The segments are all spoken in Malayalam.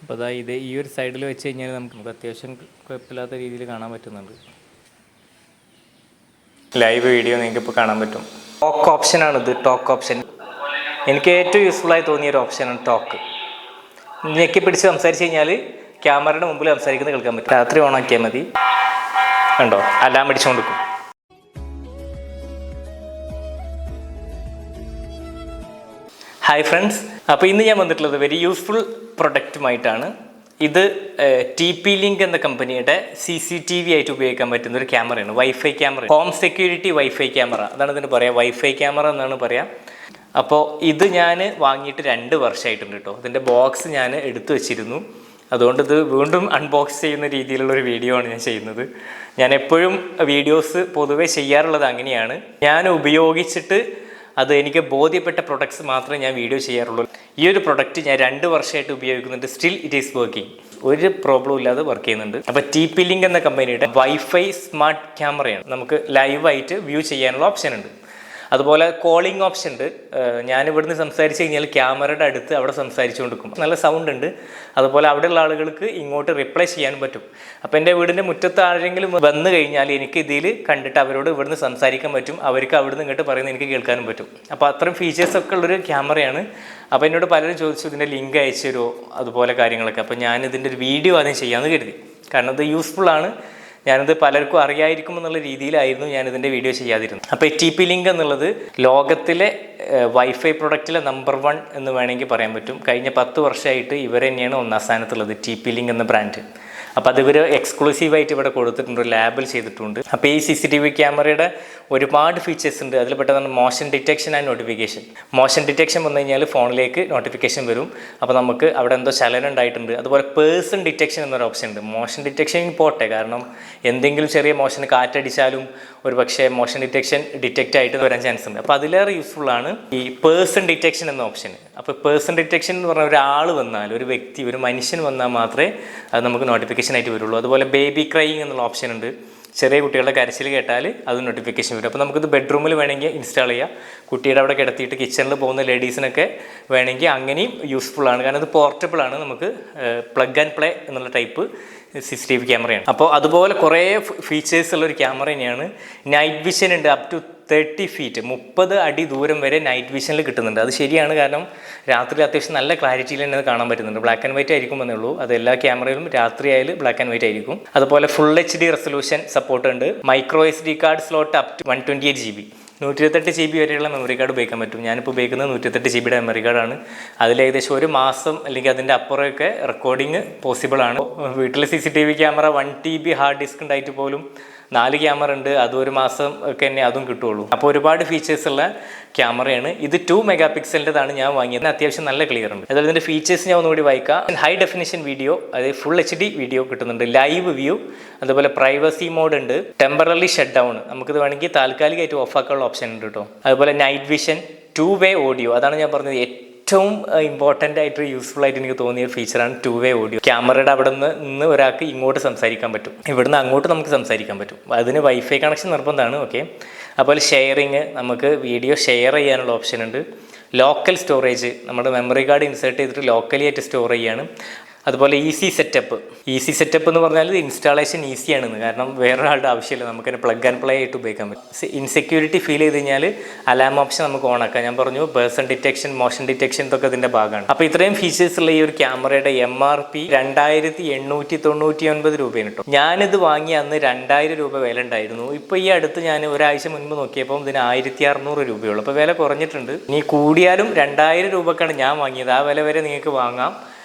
അപ്പോൾ അതാ ഇത് ഈ ഒരു സൈഡിൽ വെച്ച് കഴിഞ്ഞാൽ നമുക്ക് അത്യാവശ്യം കുഴപ്പമില്ലാത്ത രീതിയിൽ കാണാൻ പറ്റുന്നുണ്ട്. ലൈവ് വീഡിയോ നിങ്ങൾക്ക് ഇപ്പോൾ കാണാൻ പറ്റും. ടോക്ക് ഓപ്ഷനാണിത്. ടോക്ക് ഓപ്ഷൻ എനിക്ക് ഏറ്റവും യൂസ്ഫുള്ളായി തോന്നിയൊരു ഓപ്ഷനാണ് ടോക്ക്. ഞെക്കി പിടിച്ച് സംസാരിച്ച് കഴിഞ്ഞാൽ ക്യാമറയുടെ മുമ്പിൽ സംസാരിക്കുന്നത് കേൾക്കാൻ പറ്റും. രാത്രി ഓണാക്കിയാൽ മതി, കണ്ടോ അലാം അടിച്ചുകൊണ്ടിരിക്കും. ഹായ് ഫ്രണ്ട്സ്, അപ്പോൾ ഇന്ന് ഞാൻ വന്നിട്ടുള്ളത് വെരി യൂസ്ഫുൾ പ്രൊഡക്റ്റുമായിട്ടാണ്. ഇത് TP-Link എന്ന കമ്പനിയുടെ CCTV ആയിട്ട് ഉപയോഗിക്കാൻ പറ്റുന്ന ഒരു ക്യാമറയാണ്. Wifi camera, home security wifi camera, അതാണ് ഇതിന് പറയുക. വൈഫൈ ക്യാമറ എന്നാണ് പറയുക. അപ്പോൾ ഇത് ഞാൻ വാങ്ങിയിട്ട് 2 വർഷമായിട്ടുണ്ട് കേട്ടോ. ഇതിൻ്റെ ബോക്സ് ഞാൻ എടുത്തു വെച്ചിരുന്നു. അതുകൊണ്ട് ഇത് വീണ്ടും അൺബോക്സ് ചെയ്യുന്ന രീതിയിലുള്ളൊരു വീഡിയോ ആണ് ഞാൻ ചെയ്യുന്നത്. ഞാൻ എപ്പോഴും വീഡിയോസ് പൊതുവേ ചെയ്യാറുള്ളത് അങ്ങനെയാണ്. ഞാൻ ഉപയോഗിച്ചിട്ട് അത് എനിക്ക് ബോധ്യപ്പെട്ട പ്രൊഡക്ട്സ് മാത്രമേ ഞാൻ വീഡിയോ ചെയ്യാറുള്ളൂ. ഈ ഒരു പ്രൊഡക്റ്റ് ഞാൻ 2 വർഷമായിട്ട് ഉപയോഗിക്കുന്നുണ്ട്. Still it is working. ഒരു പ്രോബ്ലം ഇല്ലാതെ വർക്ക് ചെയ്യുന്നുണ്ട്. അപ്പോൾ TP-Link എന്ന കമ്പനിയുടെ വൈഫൈ സ്മാർട്ട് ക്യാമറയാണ്. നമുക്ക് ലൈവായിട്ട് വ്യൂ ചെയ്യാനുള്ള ഓപ്ഷൻ ഉണ്ട്. അതുപോലെ കോളിംഗ് ഓപ്ഷൻ ഉണ്ട്. ഞാനിവിടുന്ന് സംസാരിച്ച് കഴിഞ്ഞാൽ ക്യാമറയുടെ അടുത്ത് അവിടെ സംസാരിച്ചുകൊണ്ടിരിക്കും. നല്ല സൗണ്ട് ഉണ്ട്. അതുപോലെ അവിടെയുള്ള ആളുകൾക്ക് ഇങ്ങോട്ട് റിപ്ലൈ ചെയ്യാനും പറ്റും. അപ്പോൾ എൻ്റെ വീടിൻ്റെ മുറ്റത്ത് ആരെങ്കിലും വന്നു കഴിഞ്ഞാൽ എനിക്ക് ഇതിൽ കണ്ടിട്ട് അവരോട് ഇവിടുന്ന് സംസാരിക്കാൻ പറ്റും. അവർക്ക് അവിടുന്ന് ഇങ്ങോട്ട് പറയുന്നത് എനിക്ക് കേൾക്കാനും പറ്റും. അപ്പോൾ അത്രയും ഫീച്ചേഴ്സൊക്കെ ഉള്ളൊരു ക്യാമറയാണ്. അപ്പോൾ എന്നോട് പലരും ചോദിച്ചു ഇതിൻ്റെ ലിങ്ക് അയച്ചു തരുമോ, അതുപോലെ കാര്യങ്ങളൊക്കെ. അപ്പോൾ ഞാനിതിൻ്റെ ഒരു വീഡിയോ ആദ്യം ചെയ്യാമെന്ന് കരുതി. കാരണം ഇത് യൂസ്ഫുള്ളാണ്. ഞാനിത് പലർക്കും അറിയായിരിക്കും എന്നുള്ള രീതിയിലായിരുന്നു ഞാനിതിൻ്റെ വീഡിയോ ചെയ്യാതിരുന്നത്. അപ്പോൾ TP-Link എന്നുള്ളത് ലോകത്തിലെ വൈഫൈ പ്രൊഡക്റ്റിലെ നമ്പർ 1 എന്ന് വേണമെങ്കിൽ പറയാൻ പറ്റും. കഴിഞ്ഞ 10 വർഷമായിട്ട് ഇവർ തന്നെയാണ് 1ാം സ്ഥാനത്തുള്ളത്, TP-Link എന്ന ബ്രാൻഡ്. അപ്പോൾ അത് ഇവർ എക്സ്ക്ലൂസീവായിട്ട് ഇവിടെ കൊടുത്തിട്ടുണ്ട്, ലാബിൽ ചെയ്തിട്ടുണ്ട്. അപ്പോൾ ഈ CCTV ക്യാമറയുടെ ഒരുപാട് ഫീച്ചേഴ്സ് ഉണ്ട്. അതിൽ പെട്ടതാണ് motion detection and notification. Motion detection വന്നു കഴിഞ്ഞാൽ ഫോണിലേക്ക് നോട്ടിഫിക്കേഷൻ വരും. അപ്പോൾ നമുക്ക് അവിടെ എന്തോ ചലനം ഉണ്ടായിട്ടുണ്ട്. അതുപോലെ പേഴ്സൺ ഡിറ്റക്ഷൻ എന്നൊരു ഓപ്ഷൻ ഉണ്ട്. മോഷൻ ഡിറ്റക്ഷൻ പോട്ടെ, കാരണം എന്തെങ്കിലും ചെറിയ മോഷൻ കാറ്റടിച്ചാലും ഒരു പക്ഷേ മോഷൻ ഡിറ്റക്ഷൻ ഡിറ്റക്റ്റ് ആയിട്ട് വരാൻ ചാൻസ് ഉണ്ട്. അപ്പോൾ അതിലേറെ യൂസ്ഫുള്ളാണ് ഈ പേഴ്സൺ ഡിറ്റക്ഷൻ എന്ന ഓപ്ഷൻ. അപ്പോൾ പേഴ്സൺ ഡിറ്റക്ഷൻ എന്ന് പറഞ്ഞാൽ ഒരാൾ വന്നാൽ, ഒരു വ്യക്തി, ഒരു മനുഷ്യൻ വന്നാൽ മാത്രമേ അത് നമുക്ക് നോട്ടിഫിക്കേഷൻ ആയിട്ട് വരുള്ളൂ. അതുപോലെ ബേബി ക്രൈയിങ് എന്നുള്ള ഓപ്ഷൻ ഉണ്ട്. ചെറിയ കുട്ടികളുടെ കരച്ചിൽ കേട്ടാൽ അത് നോട്ടിഫിക്കേഷൻ വരും. അപ്പോൾ നമുക്കിത് ബെഡ്റൂമിൽ വേണമെങ്കിൽ ഇൻസ്റ്റാൾ ചെയ്യാം. കുട്ടിയുടെ അവിടെ കിടത്തിയിട്ട് കിച്ചണിൽ പോകുന്ന ലേഡീസിനൊക്കെ വേണമെങ്കിൽ അങ്ങനെയും യൂസ്ഫുള്ളാണ്. കാരണം ഇത് പോർട്ടബിളാണ്. നമുക്ക് പ്ലഗ് ആൻഡ് പ്ലേ എന്നുള്ള ടൈപ്പ് CCTV ക്യാമറയാണ്. അപ്പോൾ അതുപോലെ കുറേ ഫീച്ചേഴ്സ് ഉള്ളൊരു ക്യാമറ തന്നെയാണ്. നൈറ്റ് വിഷൻ ഉണ്ട്. അപ് ടു 30 ഫീറ്റ്, 30 അടി ദൂരം വരെ നൈറ്റ് വിഷനിൽ കിട്ടുന്നുണ്ട്. അത് ശരിയാണ്. കാരണം രാത്രി അത്യാവശ്യം നല്ല ക്ലാരിറ്റിയിൽ തന്നെ അത് കാണാൻ പറ്റുന്നുണ്ട്. ബ്ലാക്ക് ആൻഡ് വൈറ്റ് ആയിരിക്കും എന്നേ ഉള്ളൂ. അത് എല്ലാ ക്യാമറയിലും രാത്രി ആയാലും ബ്ലാക്ക് ആൻഡ് വൈറ്റ് ആയിരിക്കും. അതുപോലെ ഫുൾ HD റെസൊല്യൂഷൻ സപ്പോർട്ട് ഉണ്ട്. Micro SD card slot up to 128 GB, 128 GB വരെയുള്ള മെമ്മറി കാർഡ് ഉപയോഗിക്കാൻ പറ്റും. ഞാനിപ്പോൾ ഉപയോഗിക്കുന്നത് 128 GB മെമ്മറി കാർഡാണ്. അതിൽ ഏകദേശം 1 മാസം അല്ലെങ്കിൽ അതിൻ്റെ അപ്പുറമൊക്കെ റെക്കോർഡിങ് പോസിബിളാണ്. വീട്ടിലെ CCTV camera 1 TB hard disk ഉണ്ടായിട്ട് പോലും 4 ക്യാമറ ഉണ്ട്. അത് 1 മാസം ഒക്കെ തന്നെ അതും കിട്ടുള്ളൂ. അപ്പോൾ ഒരുപാട് ഫീച്ചേഴ്സ് ഉള്ള ക്യാമറയാണ് ഇത്. 2 മെഗാപിക്സലിൻ്റെതാണ് ഞാൻ വാങ്ങിയത്. അത്യാവശ്യം നല്ല ക്ലിയർ ഉണ്ട്. അതായത് ഇതിൻ്റെ ഫീച്ചേഴ്സ് ഞാൻ ഒന്നുകൂടി വായിക്കാം. ഹൈ ഡെഫിനിഷൻ വീഡിയോ, അതായത് ഫുൾ HD വീഡിയോ കിട്ടുന്നുണ്ട്. ലൈവ് വ്യൂ, അതുപോലെ പ്രൈവസി മോഡ് ഉണ്ട്. ടെമ്പററി ഷട്ട് ഡൗൺ, നമുക്കിത് വേണമെങ്കിൽ താൽക്കാലികമായിട്ട് ഓഫാക്കാനുള്ള ഓപ്ഷൻ ഉണ്ട് കേട്ടോ. അതുപോലെ നൈറ്റ് വിഷൻ, 2-വേ ഓഡിയോ, അതാണ് ഞാൻ പറഞ്ഞത് ഏറ്റവും ഇമ്പോർട്ടൻ്റ് ആയിട്ട് യൂസ്ഫുൾ ആയിട്ട് എനിക്ക് തോന്നിയ ഫീച്ചറാണ് 2-വേ ഓഡിയോ. ക്യാമറയുടെ അവിടെ നിന്ന് ഒരാൾക്ക് ഇങ്ങോട്ട് സംസാരിക്കാൻ പറ്റും, ഇവിടുന്ന് അങ്ങോട്ട് നമുക്ക് സംസാരിക്കാൻ പറ്റും. അതിന് വൈഫൈ കണക്ഷൻ നിർബന്ധമാണ്. ഓക്കെ. അതുപോലെ ഷെയറിങ്, നമുക്ക് വീഡിയോ ഷെയർ ചെയ്യാനുള്ള ഓപ്ഷൻ ഉണ്ട്. ലോക്കൽ സ്റ്റോറേജ്, നമ്മുടെ മെമ്മറി കാർഡ് ഇൻസേർട്ട് ചെയ്തിട്ട് ലോക്കലി ആയിട്ട് സ്റ്റോർ ചെയ്യാണ്. അതുപോലെ ഈസി സെറ്റപ്പ് എന്ന് പറഞ്ഞാൽ ഇൻസ്റ്റാളേഷൻ ഈസിയാണെന്ന്. കാരണം വേറൊരാളുടെ ആവശ്യമില്ല, നമുക്ക് തന്നെ പ്ലഗ് ആൻഡ് പ്ലേ ആയിട്ട് ഉപയോഗിക്കാൻ പറ്റും. ഇൻസെക്യൂരിറ്റി ഫീൽ ചെയ്ത് കഴിഞ്ഞാൽ അലാം ഓപ്ഷൻ നമുക്ക് ഓണാക്കാം. ഞാൻ പറഞ്ഞു പേഴ്സൺ ഡിറ്റക്ഷൻ, മോഷൻ ഡിറ്റക്ഷൻ ഇതൊക്കെ ഇതിൻ്റെ ഭാഗമാണ്. അപ്പോൾ ഇത്രയും ഫീച്ചേഴ്സ് ഉള്ള ഈ ഒരു ക്യാമറയുടെ MRP 2899 രൂപയാണ് കേട്ടോ. ഞാനിത് വാങ്ങിയ അന്ന് 2000 രൂപ വില ഉണ്ടായിരുന്നു. ഇപ്പോൾ ഈ അടുത്ത് ഞാൻ ഒരാഴ്ച മുൻപ് നോക്കിയപ്പോൾ ഇതിന് 1600 രൂപയുള്ളൂ. അപ്പോൾ വില കുറഞ്ഞിട്ടുണ്ട്. ഇനി കൂടിയാലും 2000 രൂപക്കാണ് ഞാൻ വാങ്ങിയത്. ആ വില വരെ നിങ്ങൾക്ക് വാങ്ങാം,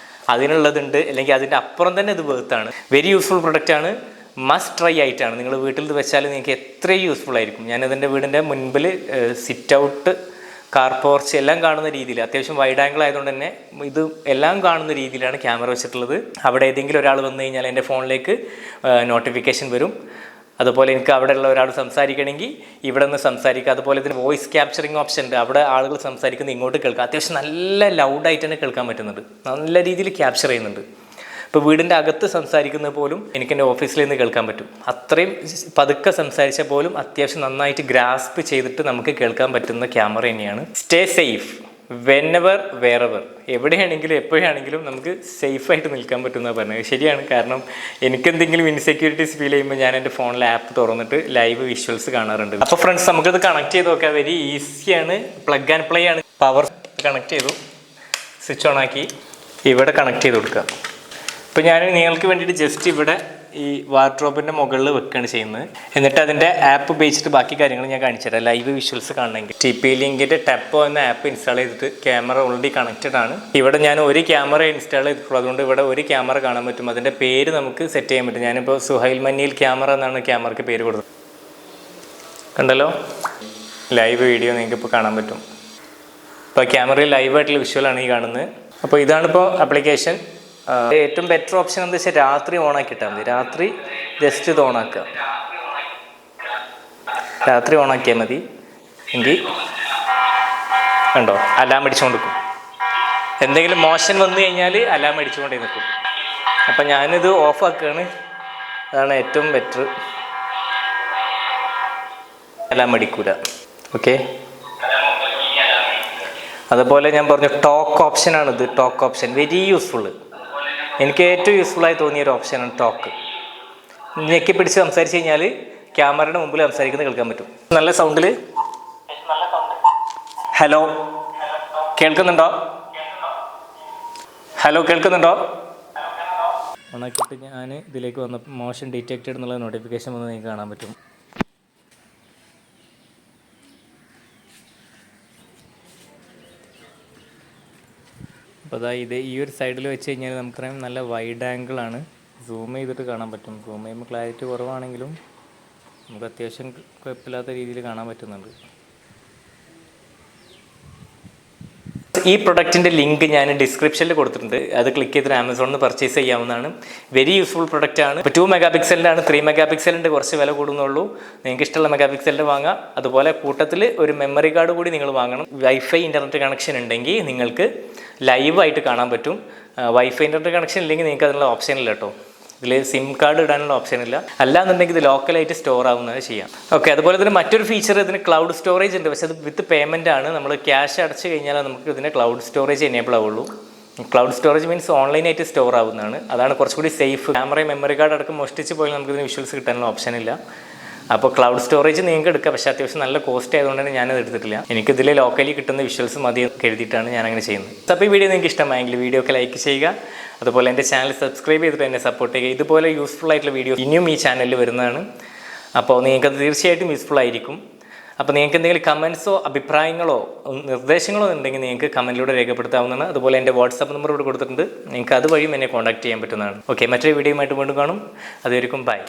അതിനുള്ളതുണ്ട്. അല്ലെങ്കിൽ അതിൻ്റെ അപ്പുറം തന്നെ ഇത് വേർത്താണ്. വെരി യൂസ്ഫുൾ പ്രൊഡക്റ്റാണ്. മസ്റ്റ് ട്രൈ ആയിട്ടാണ്. നിങ്ങൾ വീട്ടിൽ ഇത് വെച്ചാൽ നിങ്ങൾക്ക് എത്രയും യൂസ്ഫുൾ ആയിരിക്കും. ഞാനതിൻ്റെ വീടിൻ്റെ മുൻപിൽ സിറ്റ് ഔട്ട്, കാർ പോർച്ച് എല്ലാം കാണുന്ന രീതിയിൽ, അത്യാവശ്യം വൈഡ് ആംഗിൾ ആയതുകൊണ്ട് തന്നെ ഇത് എല്ലാം കാണുന്ന രീതിയിലാണ് ക്യാമറ വെച്ചിട്ടുള്ളത്. അവിടെ ഏതെങ്കിലും ഒരാൾ വന്നു കഴിഞ്ഞാൽ എൻ്റെ ഫോണിലേക്ക് നോട്ടിഫിക്കേഷൻ വരും. അതുപോലെ എനിക്ക് അവിടെ ഉള്ള ഒരാൾ സംസാരിക്കണമെങ്കിൽ ഇവിടെ നിന്ന് സംസാരിക്കുക. അതുപോലെ ഇതിന് വോയിസ് ക്യാപ്ചറിങ് ഓപ്ഷൻ ഉണ്ട്. അവിടെ ആളുകൾ സംസാരിക്കുന്നത് ഇങ്ങോട്ട് കേൾക്കാം. അത്യാവശ്യം നല്ല ലൗഡായിട്ട് തന്നെ കേൾക്കാൻ പറ്റുന്നുണ്ട്, നല്ല രീതിയിൽ ക്യാപ്ചർ ചെയ്യുന്നുണ്ട്. ഇപ്പോൾ വീടിൻ്റെ അകത്ത് സംസാരിക്കുന്നത് പോലും എനിക്ക് എൻ്റെ ഓഫീസിൽ നിന്ന് കേൾക്കാൻ പറ്റും. അത്രയും പതുക്കെ സംസാരിച്ചാൽ പോലും അത്യാവശ്യം നന്നായിട്ട് ഗ്രാസ്പ് ചെയ്തിട്ട് നമുക്ക് കേൾക്കാൻ പറ്റുന്ന ക്യാമറ തന്നെയാണ്. Stay safe. വെനെവർ വേറെവർ, എവിടെയാണെങ്കിലും എപ്പോഴാണെങ്കിലും നമുക്ക് സേഫായിട്ട് നിൽക്കാൻ പറ്റുമെന്നാണ് പറഞ്ഞത്. ശരിയാണ്. കാരണം എനിക്കെന്തെങ്കിലും ഇൻസെക്യൂരിറ്റീസ് ഫീൽ ചെയ്യുമ്പോൾ ഞാൻ എൻ്റെ ഫോണിലെ ആപ്പ് തുറന്നിട്ട് ലൈവ് വിഷ്വൽസ് കാണാറുണ്ട്. അപ്പോൾ ഫ്രണ്ട്സ്, നമുക്കത് കണക്ട് ചെയ്ത് നോക്കാം. വെരി ഈസിയാണ്, പ്ലഗ് ആൻഡ് പ്ലേ ആണ്. പവർ കണക്ട് ചെയ്തു, സ്വിച്ച് ഓൺ ആക്കി ഇവിടെ കണക്ട് ചെയ്ത് കൊടുക്കുക. ഇപ്പോൾ ഞാൻ നിങ്ങൾക്ക് വേണ്ടിയിട്ട് ജസ്റ്റ് ഇവിടെ ഈ വാർഡ്രോബിൻ്റെ മുകളിൽ വെക്കുകയാണ് ചെയ്യുന്നത്. എന്നിട്ട് അതിൻ്റെ ആപ്പ് ഉപയോഗിച്ചിട്ട് ബാക്കി കാര്യങ്ങൾ ഞാൻ കാണിച്ചുതരാം. ലൈവ് വിഷ്വൽസ് കാണണമെങ്കിൽ TP-Linkൻ്റെ ടെപ്പോ എന്ന ആപ്പ് ഇൻസ്റ്റാൾ ചെയ്തിട്ട് ക്യാമറ ഓൾറെഡി കണക്റ്റഡ് ആണ്. ഇവിടെ ഞാൻ ഒരു ക്യാമറ ഇൻസ്റ്റാൾ ചെയ്തിട്ടുള്ളൂ, അതുകൊണ്ട് ഇവിടെ ഒരു ക്യാമറ കാണാൻ പറ്റും. അതിൻ്റെ പേര് നമുക്ക് സെറ്റ് ചെയ്യാൻ പറ്റും. ഞാനിപ്പോൾ സുഹൈൽ മന്നിയിൽ ക്യാമറ എന്നാണ് ക്യാമറയ്ക്ക് പേര് കൊടുത്തത്. കണ്ടല്ലോ, ലൈവ് വീഡിയോ നിങ്ങൾക്ക് ഇപ്പോൾ കാണാൻ പറ്റും. ഇപ്പോൾ ക്യാമറയിൽ ലൈവായിട്ടുള്ള വിഷ്വലാണ് ഈ കാണുന്നത്. അപ്പോൾ ഇതാണിപ്പോൾ ആപ്ലിക്കേഷൻ. ഏറ്റവും ബെറ്റർ ഓപ്ഷൻ എന്താ വെച്ചാൽ രാത്രി ഓണാക്കി ഇട്ടാൽ മതി. രാത്രി ജസ്റ്റ് ഇത് ഓണാക്കുക, രാത്രി ഓണാക്കിയാൽ മതി. എങ്കിൽ കണ്ടോ, അലാം അടിച്ചുകൊണ്ട് നിൽക്കും. എന്തെങ്കിലും മോഷൻ വന്നു കഴിഞ്ഞാൽ അലാം അടിച്ചുകൊണ്ടേ നിൽക്കും. അപ്പം ഞാനിത് ഓഫാക്കുകയാണ്, അതാണ് ഏറ്റവും ബെറ്റർ. അലാം അടിക്കൂല. ഓക്കെ, അതുപോലെ ഞാൻ പറഞ്ഞു ടോക്ക് ഓപ്ഷനാണിത്. Talk option very useful. എനിക്ക് ഏറ്റവും യൂസ്ഫുള്ളായി തോന്നിയൊരു ഓപ്ഷനാണ് ടോക്ക്. ഞെക്കി പിടിച്ച് സംസാരിച്ച് കഴിഞ്ഞാൽ ക്യാമറയുടെ മുമ്പിൽ സംസാരിക്കുന്നത് കേൾക്കാൻ പറ്റും. നല്ല സൗണ്ടിൽ. ഹലോ, കേൾക്കുന്നുണ്ടോ? ഹലോ, കേൾക്കുന്നുണ്ടോ? ഓണാക്കിയിട്ട് ഞാൻ ഇതിലേക്ക് വന്നപ്പോൾ മോഷൻ ഡിറ്റക്റ്റഡ് എന്നുള്ള നോട്ടിഫിക്കേഷൻ വന്ന് നിങ്ങൾക്ക് കാണാൻ പറ്റും. അപ്പോൾ അതാ ഇത് ഈ ഒരു സൈഡിൽ വെച്ച് കഴിഞ്ഞാൽ നമുക്കറിയാം നല്ല വൈഡ് ആംഗിളാണ്. സൂം ചെയ്തിട്ട് കാണാൻ പറ്റും. സൂം ചെയ്യുമ്പോൾ ക്ലാരിറ്റി കുറവാണെങ്കിലും നമുക്ക് അത്യാവശ്യം കുഴപ്പമില്ലാത്ത രീതിയിൽ കാണാൻ പറ്റുന്നുണ്ട്. ഈ പ്രൊഡക്റ്റിൻ്റെ ലിങ്ക് ഞാൻ ഡിസ്ക്രിപ്ഷനിൽ കൊടുത്തിട്ടുണ്ട്. അത് ക്ലിക്ക് ചെയ്തിട്ട് ആമസോണിൽ നിന്ന് പർച്ചേസ് ചെയ്യാവുന്നതാണ്. വെരി യൂസ്ഫുൾ പ്രൊഡക്റ്റ് ആണ്. ഇപ്പോൾ 2 മെഗാ പിക്സലിൻ്റെ 3 മെഗാ പിക്സലിൻ്റെ കുറച്ച് വില കൂടുന്നുള്ളൂ. നിങ്ങൾക്ക് ഇഷ്ടമുള്ള മെഗാ പിക്സലിൻ്റെ വാങ്ങാം. അതുപോലെ കൂട്ടത്തിൽ ഒരു മെമ്മറി കാർഡ് കൂടി നിങ്ങൾ വാങ്ങണം. വൈഫൈ ഇൻ്റർനെറ്റ് കണക്ഷൻ ഉണ്ടെങ്കിൽ നിങ്ങൾക്ക് ലൈവായിട്ട് കാണാൻ പറ്റും. വൈഫൈ ഇൻ്റർനെറ്റ് കണക്ഷൻ ഇല്ലെങ്കിൽ നിങ്ങൾക്ക് അതിനുള്ള ഓപ്ഷൻ ഇല്ല കേട്ടോ. ഇതിൽ സിം കാർഡ് ഇടാനുള്ള ഓപ്ഷൻ ഇല്ല. അല്ലാന്നുണ്ടെങ്കിൽ ഇത് ലോക്കലായിട്ട് സ്റ്റോർ ആവുന്നത് ചെയ്യാം. ഓക്കെ, അതുപോലെ ഇതിന് മറ്റൊരു ഫീച്ചർ, ഇതിന് ക്ലൗഡ് സ്റ്റോറേജ് ഉണ്ട്. പക്ഷേ അത് വിത്ത് പേയ്മെൻ്റ് ആണ്. നമ്മൾ ക്യാഷ് അടച്ചു കഴിഞ്ഞാൽ നമുക്ക് ഇതിന് ക്ലൗഡ് സ്റ്റോറേജ് എനേബിൾ ആവുള്ളൂ. ക്ലൗഡ് സ്റ്റോറേജ് മീൻസ് ഓൺലൈനായിട്ട് സ്റ്റോർ ആവുന്നതാണ്. അതാണ് കുറച്ചുകൂടി സേഫ്. ക്യാമറയും മെമ്മറി കാർഡ് അടക്കം മോഷ്ടിച്ച് പോയാൽ നമുക്ക് ഇതിന് വിഷ്വൽസ് കിട്ടാനുള്ള ഓപ്ഷൻ ഇല്ല. അപ്പോൾ ക്ലൗഡ് സ്റ്റോറേജ് നിങ്ങൾക്ക് എടുക്കാം. പക്ഷേ അത്യാവശ്യം നല്ല കോസ്റ്റ് ആയതുകൊണ്ട് തന്നെ ഞാനത് എടുത്തിട്ടില്ല. എനിക്കിതിൽ ലോക്കലി കിട്ടുന്ന വിഷ്വൽസ് മതി എഴുതിയിട്ടാണ് ഞാനങ്ങനെ ചെയ്യുന്നത്. അപ്പോൾ ഈ വീഡിയോ നിങ്ങൾക്ക് ഇഷ്ടമായെങ്കിൽ വീഡിയോ ഒക്കെ ലൈക്ക് ചെയ്യുക. അതുപോലെ എൻ്റെ ചാനൽ സബ്സ്ക്രൈബ് ചെയ്തിട്ട് എന്നെ സപ്പോർട്ട് ചെയ്യുക. ഇതുപോലെ യൂസ്ഫുൾ ആയിട്ടുള്ള വീഡിയോ ഇനിയും ഈ ചാനലിൽ വരുന്നതാണ്. അപ്പോൾ നിങ്ങൾക്കത് തീർച്ചയായിട്ടും യൂസ്ഫുൾ ആയിരിക്കും. അപ്പോൾ നിങ്ങൾക്ക് എന്തെങ്കിലും കമൻസോ അഭിപ്രായങ്ങളോ നിർദ്ദേശങ്ങളോ ഉണ്ടെങ്കിൽ നിങ്ങൾക്ക് കമൻറ്റിലൂടെ രേഖപ്പെടുത്താവുന്നതാണ്. അതുപോലെ എൻ്റെ വാട്സാപ്പ് നമ്പർ ഇവിടെ കൊടുത്തിട്ടുണ്ട്. നിങ്ങൾക്ക് അതുവഴിയും എന്നെ കോൺടാക്ട് ചെയ്യാൻ പറ്റുന്നതാണ്. ഓക്കെ, മറ്റൊരു വീഡിയോയുമായിട്ട് വീണ്ടും കാണും. അതുവരെയും ബൈ.